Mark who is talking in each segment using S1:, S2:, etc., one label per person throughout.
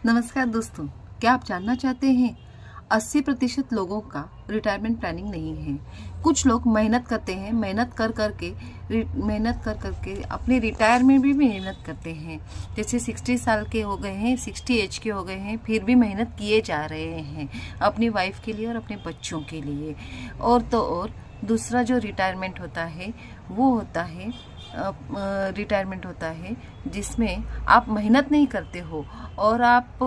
S1: नमस्कार दोस्तों, क्या आप जानना चाहते हैं 80% लोगों का रिटायरमेंट प्लानिंग नहीं है। कुछ लोग मेहनत करते हैं, मेहनत कर करके अपने रिटायरमेंट भी मेहनत करते हैं। जैसे 60 साल के हो गए हैं, 60 एज के हो गए हैं, फिर भी मेहनत किए जा रहे हैं अपनी वाइफ के लिए और अपने बच्चों के लिए। और दूसरा जो रिटायरमेंट होता है वो होता है रिटायरमेंट होता है जिसमें आप मेहनत नहीं करते हो और आप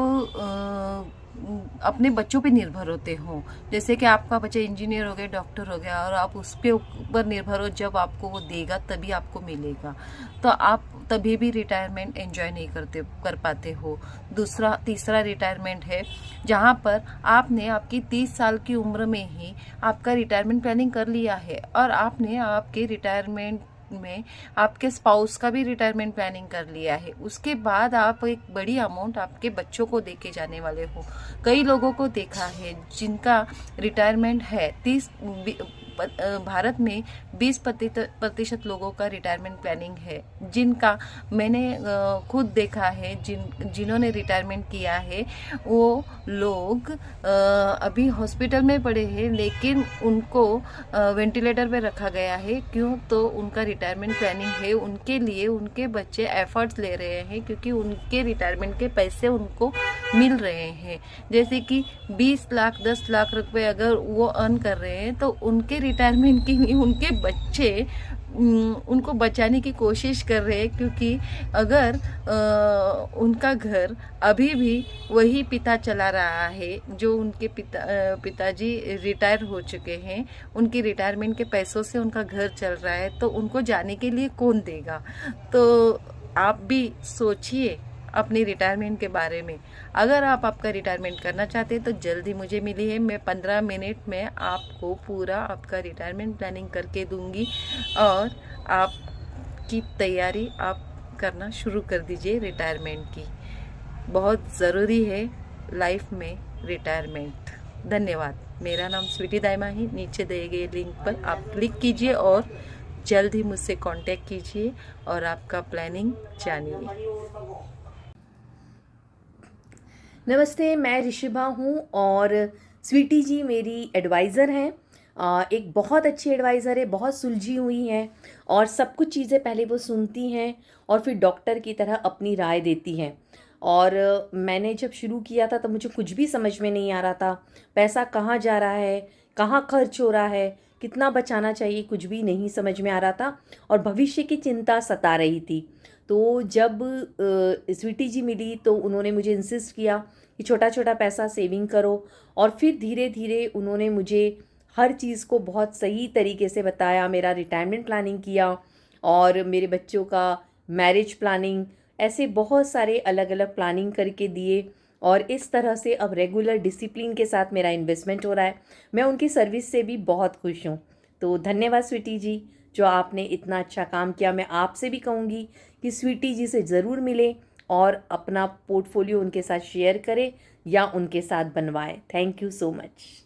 S1: अपने बच्चों पे निर्भर होते हो। जैसे कि आपका बच्चा इंजीनियर हो गया, डॉक्टर हो गया और आप उस पे ऊपर निर्भर हो, जब आपको वो देगा तभी आपको मिलेगा, तो आप तभी भी रिटायरमेंट एंजॉय नहीं कर पाते हो। तीसरा रिटायरमेंट है जहाँ पर आपने आपकी 30 साल की उम्र में ही आपका रिटायरमेंट प्लानिंग कर लिया है और आपने आपके रिटायरमेंट में आपके स्पाउस का भी रिटायरमेंट प्लानिंग कर लिया है। उसके बाद आप एक बड़ी अमाउंट आपके बच्चों को दे के जाने वाले हो। कई लोगों को देखा है जिनका रिटायरमेंट है भारत में 20% लोगों का रिटायरमेंट प्लानिंग है, जिनका मैंने खुद देखा है। जिन्होंने रिटायरमेंट किया है वो लोग अभी हॉस्पिटल में पड़े हैं, लेकिन उनको वेंटिलेटर पे रखा गया है। क्यों? तो उनका रिटायरमेंट प्लानिंग है, उनके लिए उनके बच्चे एफर्ट्स ले रहे हैं क्योंकि उनके रिटायरमेंट के पैसे उनको मिल रहे हैं। जैसे कि 20 लाख 10 लाख रुपए अगर वो अर्न कर रहे हैं तो उनके रिटायरमेंट के लिए उनके बच्चे उनको बचाने की कोशिश कर रहे हैं, क्योंकि अगर उनका घर अभी भी वही पिता चला रहा है जो उनके पिताजी रिटायर हो चुके हैं, उनकी रिटायरमेंट के पैसों से उनका घर चल रहा है, तो उनको जाने के लिए कौन देगा? तो आप भी सोचिए अपनी रिटायरमेंट के बारे में। अगर आप आपका रिटायरमेंट करना चाहते हैं तो जल्दी मुझे मिली है, मैं 15 मिनट में आपको पूरा आपका रिटायरमेंट प्लानिंग करके दूंगी और आपकी तैयारी आप करना शुरू कर दीजिए। रिटायरमेंट की बहुत ज़रूरी है लाइफ में रिटायरमेंट। धन्यवाद। मेरा नाम स्वीटी दाइमा है। नीचे दिए गए लिंक पर आप क्लिक कीजिए और जल्द ही मुझसे कांटेक्ट कीजिए और आपका प्लानिंग जानिए।
S2: नमस्ते, मैं ऋषिभा हूँ और स्वीटी जी मेरी एडवाइज़र हैं। एक बहुत अच्छी एडवाइज़र है, बहुत सुलझी हुई हैं और सब कुछ चीज़ें पहले वो सुनती हैं और फिर डॉक्टर की तरह अपनी राय देती हैं। और मैंने जब शुरू किया था तब मुझे कुछ भी समझ में नहीं आ रहा था, पैसा कहाँ जा रहा है, कहाँ खर्च हो रहा है, कितना बचाना चाहिए, कुछ भी नहीं समझ में आ रहा था और भविष्य की चिंता सता रही थी। तो जब स्वीटी जी मिली तो उन्होंने मुझे इंसिस्ट किया कि छोटा छोटा पैसा सेविंग करो और फिर धीरे धीरे उन्होंने मुझे हर चीज़ को बहुत सही तरीके से बताया। मेरा रिटायरमेंट प्लानिंग किया और मेरे बच्चों का मैरिज प्लानिंग, ऐसे बहुत सारे अलग अलग प्लानिंग करके दिए और इस तरह से अब रेगुलर डिसिप्लिन के साथ मेरा इन्वेस्टमेंट हो रहा है। मैं उनकी सर्विस से भी बहुत खुश हूँ। तो धन्यवाद स्वीटी जी, जो आपने इतना अच्छा काम किया। मैं आपसे भी कहूँगी कि स्वीटी जी से ज़रूर मिलें और अपना पोर्टफोलियो उनके साथ शेयर करें या उनके साथ बनवाएं। Thank you so much.